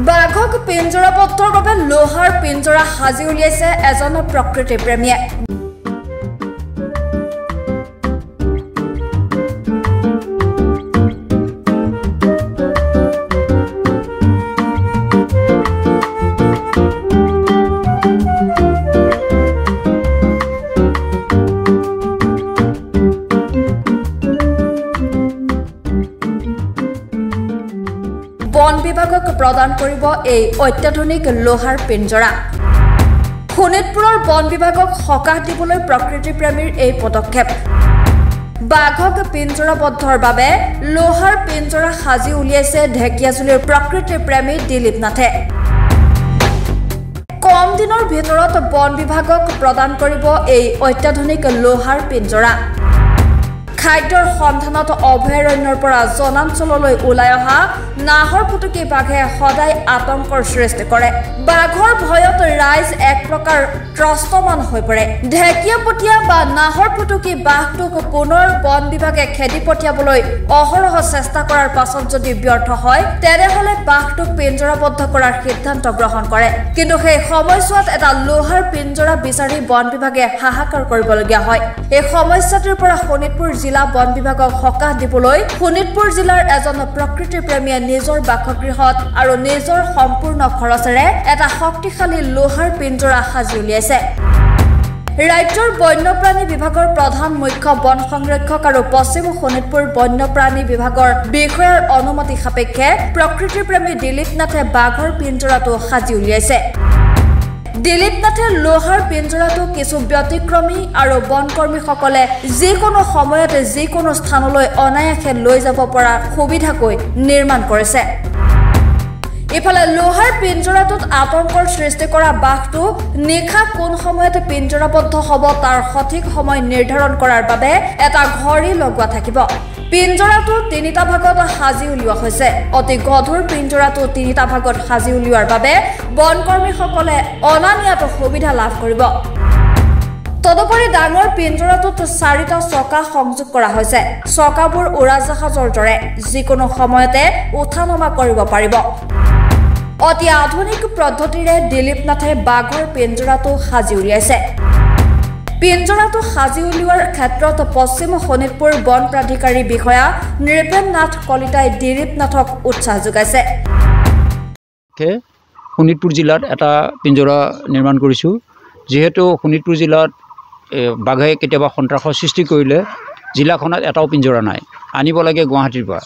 বাঘক পিঞ্জৰাবদ্ধৰ বাবে লোহাৰ পিঞ্জৰা সাজি উলিয়াইছে এজন প্ৰকৃতি প্ৰেমীয়ে। বন বিভাগক প্ৰদান কৰিব এই অত্যাধুনিক লোহাৰ পিঞ্জৰা। শোণিতপুৰৰ বন বিভাগক সকাহ দিবলৈ প্ৰকৃতি প্ৰেমীৰ এই পদক্ষেপ। বাঘক পিঞ্জৰাবদ্ধৰ বাবে লোহাৰ পিঞ্জৰা সাজি উলিয়াইছে ঢেকিয়াজুলিৰ প্ৰকৃতি প্ৰেমী দিলীপ নাথে। কম দিনৰ ভিতৰত বন বিভাগক প্ৰদান কৰিব এই অত্যাধুনিক লোহাৰ পিঞ্জৰা। খাদ্যৰ সন্ধানত অভয়াৰণ্যৰ পৰা জনাঞ্চললৈ ওলাই অহা নাহৰ ফুটুকী বাঘে সদায় আতংকৰ সৃষ্টি কৰে। বাঘৰ ভয়ত ৰাইজ এক প্ৰকাৰ ত্ৰস্তমান হৈ পৰে। ঢেকিয়াপতীয়া বা নাহৰ ফুটুকী বাঘটোক পুনৰ বন বিভাগে খেদি পঠিয়াবলৈ অহৰহ চেষ্টা কৰাৰ পাছত যদি ব্যৰ্থ হয় তেনেহলে বাঘটোক পিঞ্জৰাবদ্ধ কৰাৰ সিদ্ধান্ত গ্ৰহণ কৰে। কিন্তু সেই সময়ছোৱাত এটা লোহাৰ পিঞ্জৰা বিচাৰি বন বিভাগে হাহাকাৰ কৰিবলগীয়া হয়। এই সমস্যাটোৰ পৰা শোণিতপুৰ জিলা বন বিভাগক সকাহ দিবলৈ শোণিতপুৰ জিলাৰ এজন প্ৰকৃতি প্ৰেমীয়ে নিজৰ বাসগৃহত আৰু নিজৰ সম্পূৰ্ণ খৰচেৰে এটা শক্তিশালী লোহাৰ পিঞ্জৰা সাজি উলিয়াইছে। ৰাজ্যৰ বন্যপ্ৰাণী বিভাগৰ প্ৰধান মুখ্য বন সংৰক্ষক আৰু পশ্চিম শোণিতপুৰ বন্যপ্ৰাণী বিভাগৰ বিষয়াৰ অনুমতি সাপেক্ষে প্ৰকৃতি প্ৰেমী দিলীপ নাথে বাঘৰ পিঞ্জৰাটো সাজি উলিয়াইছে। দিলীপ নাথে লোহাৰ পিঞ্জৰাটো কিছু ব্যতিক্ৰমী আৰু বনকৰ্মীসকলে যিকোনো সময়তে যিকোনো স্থানলৈ অনায়াসে লৈ যাব পৰা সুবিধাকৈ নিৰ্মাণ কৰিছে। ইফালে লোহাৰ পিঞ্জৰাটোত আতংকৰ সৃষ্টি কৰা বাঘটো নিশা কোন সময়তে পিঞ্জৰাবদ্ধ হ'ব তাৰ সঠিক সময় নিৰ্ধাৰণ কৰাৰ বাবে এটা ঘড়ী লগোৱা থাকিব। পিঞ্জৰাটো 3টা ভাগত সাজি উলিওৱা হৈছে। অতি গধুৰ পিঞ্জৰাটো 3টা ভাগত সাজি উলিওৱাৰ বাবে বনকৰ্মীসকলে অনা নিয়াত সুবিধা লাভ কৰিব। তদুপৰি ডাঙৰ পিঞ্জৰাটোত 4টা চকা সংযোগ কৰা হৈছে। চকাবোৰ উৰাজাহাজৰ দৰে যিকোনো সময়তে উঠা নমা কৰিব পাৰিব। অতি আধুনিক পদ্ধতিৰে দিলীপ নাথে বাঘৰ পিঞ্জৰাটো সাজি উলিয়াইছে। পিঞ্জৰাটো সাজি উলিওৱাৰ ক্ষেত্ৰত পশ্চিম শোণিতপুৰ বন প্ৰাধিকাৰী বিষয়া নৃপেন নাথ কলিতাই দিলীপ নাথক উৎসাহ যোগাইছে। শোণিতপুৰ জিলাত এটা পিঞ্জৰা নিৰ্মাণ কৰিছোঁ। যিহেতু শোণিতপুৰ জিলাত বাঘে কেতিয়াবা সন্ত্ৰাসৰ সৃষ্টি কৰিলে জিলাখনত এটাও পিঞ্জৰা নাই, আনিব লাগে গুৱাহাটীৰ পৰা।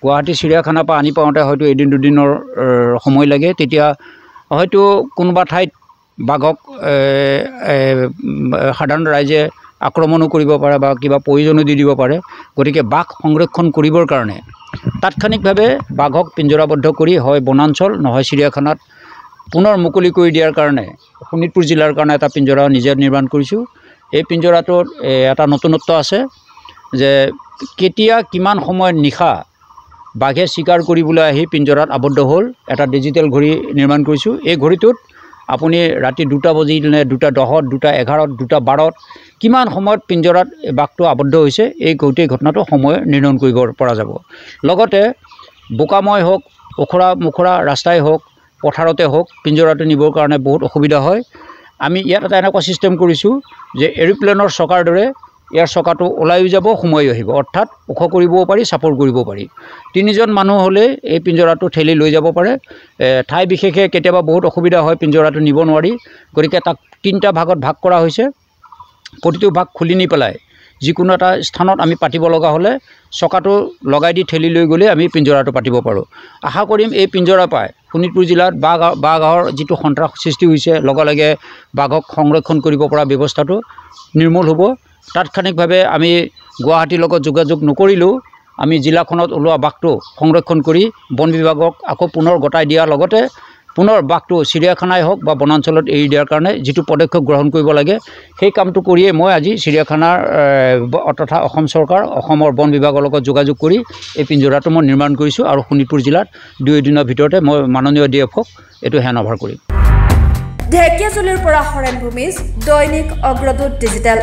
গুৱাহাটী চিৰিয়াখানাৰ পৰা আনি পাওঁতে হয়তো এদিন দুদিনৰ সময় লাগে। তেতিয়া হয়তো কোনোবা ঠাইত বাঘক সাধাৰণ ৰাইজে আক্ৰমণো কৰিব পাৰে বা কিবা পয়জনো দি দিব পাৰে। গতিকে বাঘ সংৰক্ষণ কৰিবৰ কাৰণে তাৎক্ষণিকভাৱে বাঘক পিঞ্জৰাবদ্ধ কৰি হয় বনাঞ্চল নহয় চিৰিয়াখানাত পুনৰ মুকলি কৰি দিয়াৰ কাৰণে শোণিতপুৰ জিলাৰ কাৰণে এটা পিঞ্জৰা নিজে নিৰ্মাণ কৰিছোঁ। এই পিঞ্জৰাটোত এটা নতুনত্ব আছে যে কেতিয়া কিমান সময়ত নিশা বাঘে চিকাৰ কৰিবলৈ আহি পিঞ্জৰাত আবদ্ধ হ'ল এটা ডিজিটেল ঘড়ী নিৰ্মাণ কৰিছোঁ। এই ঘড়ীটোত আপুনি ৰাতি 2টা বাজিলে 2:10, 2:11, 2:12 কিমান সময়ত পিঞ্জৰাত বাঘটো আবদ্ধ হৈছে এই গোটেই ঘটনাটো সময় নিৰ্ণয় কৰিব পৰা যাব। লগতে বোকাময় হওক ওখৰা মুখৰা ৰাস্তাই হওক পথাৰতে হওক পিঞ্জৰাটো নিবৰ কাৰণে বহুত অসুবিধা হয়। আমি ইয়াত এটা এনেকুৱা ছিষ্টেম কৰিছোঁ যে এৰোপ্লেনৰ চকাৰ দৰে ইয়াৰ চকাটো ওলাইও যাব সোমাইও আহিব, অৰ্থাৎ ওখ কৰিবও পাৰি চাপৰ কৰিব পাৰি। 3জন মানুহ হ'লে এই পিঞ্জৰাটো ঠেলি লৈ যাব পাৰে। ঠাই বিশেষে কেতিয়াবা বহুত অসুবিধা হয় পিঞ্জৰাটো নিব নোৱাৰি। গতিকে তাক 3টা ভাগত ভাগ কৰা হৈছে। প্ৰতিটো ভাগ খুলি নি পেলাই যিকোনো এটা স্থানত আমি পাতিব লগা হ'লে চকাটো লগাই দি ঠেলি লৈ গ'লে আমি পিঞ্জৰাটো পাতিব পাৰোঁ। আশা কৰিম এই পিঞ্জৰা পাই শোণিতপুৰ জিলাত বাঘৰ যিটো সন্ত্ৰাস সৃষ্টি হৈছে লগে লগে বাঘক সংৰক্ষণ কৰিব পৰা ব্যৱস্থাটো নিৰ্মূল হ'ব। তাৎক্ষণিকভাৱে আমি গুৱাহাটীৰ লগত যোগাযোগ নকৰিলেও আমি জিলাখনত ওলোৱা বাঘটো সংৰক্ষণ কৰি বন বিভাগক আকৌ পুনৰ গতাই দিয়াৰ লগতে পুনৰ বাঘটো চিৰিয়াখানাই হওক বা বনাঞ্চলত এৰি দিয়াৰ কাৰণে যিটো পদক্ষেপ গ্ৰহণ কৰিব লাগে সেই কামটো কৰিয়ে মই আজি চিৰিয়াখানাৰ তথা অসম চৰকাৰ অসমৰ বন বিভাগৰ লগত যোগাযোগ কৰি এই পিঞ্জৰাটো মই নিৰ্মাণ কৰিছোঁ আৰু শোণিতপুৰ জিলাত 2 দিনৰ ভিতৰতে মই মাননীয় DFক এইটো হেণ্ডঅভাৰ কৰিম। ঢেকিয়াজুলিৰ পৰা হৰেণ ভূমিজ, দৈনিক অগ্ৰদূত ডিজিটেল।